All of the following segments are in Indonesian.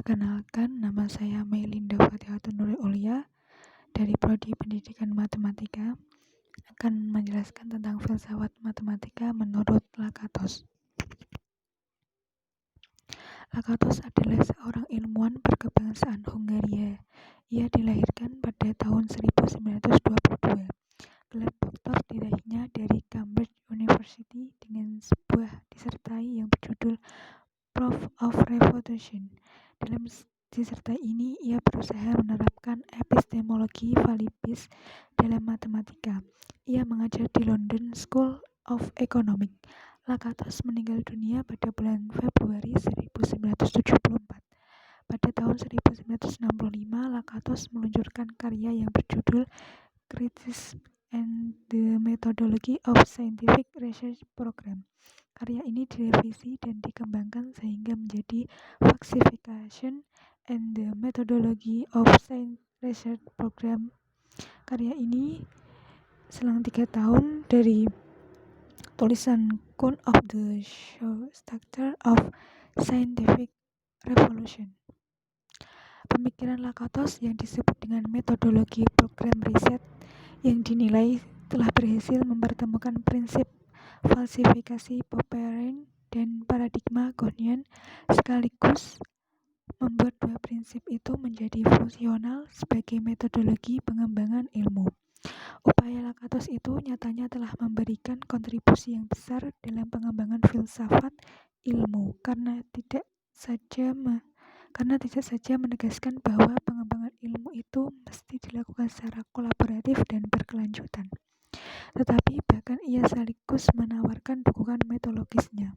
Perkenalkan, nama saya Meilinda Fathihatun Nurul Aulia dari Prodi Pendidikan Matematika akan menjelaskan tentang filsafat matematika menurut Lakatos. Lakatos adalah seorang ilmuwan berkebangsaan Hungaria. Ia dilahirkan pada tahun 1922. Gelar doktor diraihnya dari Cambridge University dengan sebuah disertai yang berjudul Proof of Revolution. Dalam disertai ini, ia berusaha menerapkan epistemologi Falibis dalam matematika. Ia mengajar di London School of Economics. Lakatos meninggal dunia pada bulan Februari 1974. Pada tahun 1965, Lakatos meluncurkan karya yang berjudul Criticism and the Methodology of Scientific Research Program. Karya ini direvisi dan dikembangkan sehingga menjadi Falsification and the Methodology of Science Research Program. Karya ini selang 3 tahun dari tulisan Count of the Structure of Scientific Revolution. Pemikiran Lakatos yang disebut dengan metodologi program riset yang dinilai telah berhasil mempertemukan prinsip falsifikasi Popperean dan paradigma Gaussian sekaligus membuat dua prinsip itu menjadi fungsional sebagai metodologi pengembangan ilmu. Upaya Lakatos itu nyatanya telah memberikan kontribusi yang besar dalam pengembangan filsafat ilmu karena tidak saja menegaskan bahwa pengembangan ilmu itu mesti dilakukan secara kolaboratif dan berkelanjutan, tetapi bahkan ia sekaligus menawarkan dukungan metodologisnya.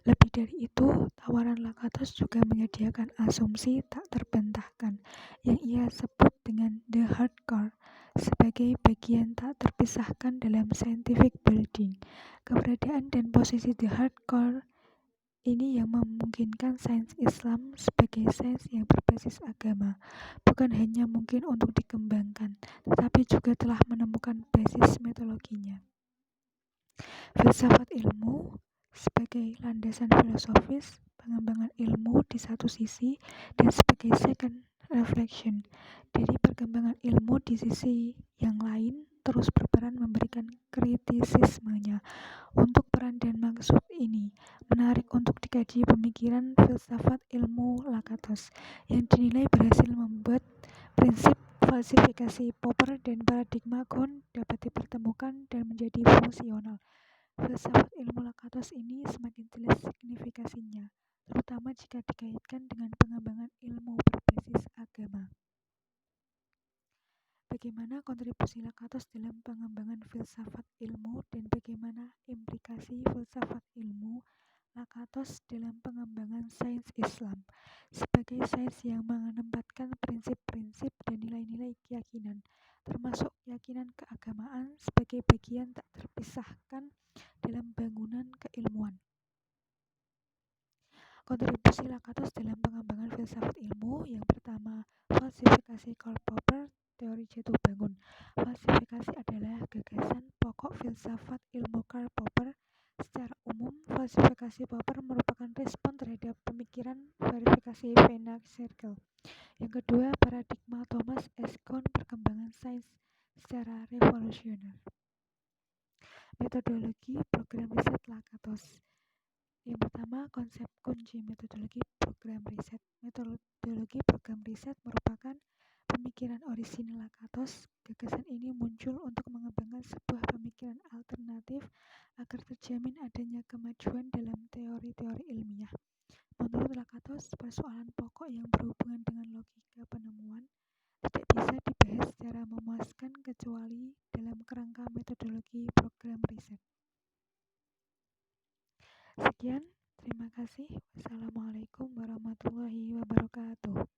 Lebih dari itu, tawaran Lakatos juga menyediakan asumsi tak terbantahkan yang ia sebut dengan the hard core sebagai bagian tak terpisahkan dalam scientific building. Keberadaan dan posisi the hard core ini yang memungkinkan sains Islam sebagai sains yang berbasis agama bukan hanya mungkin untuk dikembangkan, tetapi juga telah menemukan basis metodologinya. Filsafat ilmu sebagai landasan filosofis pengembangan ilmu di satu sisi dan sebagai second reflection dari perkembangan ilmu di sisi yang lain terus berperan memberikan kritisismenya. Untuk peran dan maksud ini, menarik untuk dikaji pemikiran filsafat ilmu Lakatos yang dinilai berhasil membuat prinsip falsifikasi Popper dan paradigma Gaussian dapat dipertemukan dan menjadi fungsional. Filsafat ilmu Lakatos ini semakin jelas signifikasinya, terutama jika dikaitkan dengan pengembangan ilmu berbasis agama. Bagaimana kontribusi Lakatos dalam pengembangan filsafat ilmu dan bagaimana implikasi filsafat ilmu Lakatos dalam pengembangan sains Islam sebagai sains yang menempatkan prinsip-prinsip dan nilai-nilai keyakinan, termasuk keyakinan keagamaan sebagai bagian tak terpisahkan dalam bangunan keilmuan. Kontribusi Lakatos dalam pengembangan filsafat ilmu yang pertama, falsifikasi Karl Popper, teori jatuh bangun. Falsifikasi adalah gagasan pokok filsafat ilmu Karl Popper. Secara umum, falsifikasi Popper merupakan respon terhadap pemikiran verifikasi Feynman-Circle. Yang kedua, paradigma Thomas S. Kuhn perkembangan sains secara revolusioner. Metodologi program riset Lakatos. Yang pertama, konsep kunci metodologi program riset. Metodologi program riset merupakan pemikiran orisinal Lakatos. Gagasan ini muncul untuk mengembangkan sebuah pemikiran alternatif agar terjamin adanya kemajuan dalam teori-teori ilmiah. Menurut Lakatos, persoalan pokok yang berhubungan dengan logika penemuan tidak bisa dibahas secara memuaskan kecuali dalam kerangka metodologi program riset. Sekian, terima kasih. Wassalamualaikum warahmatullahi wabarakatuh.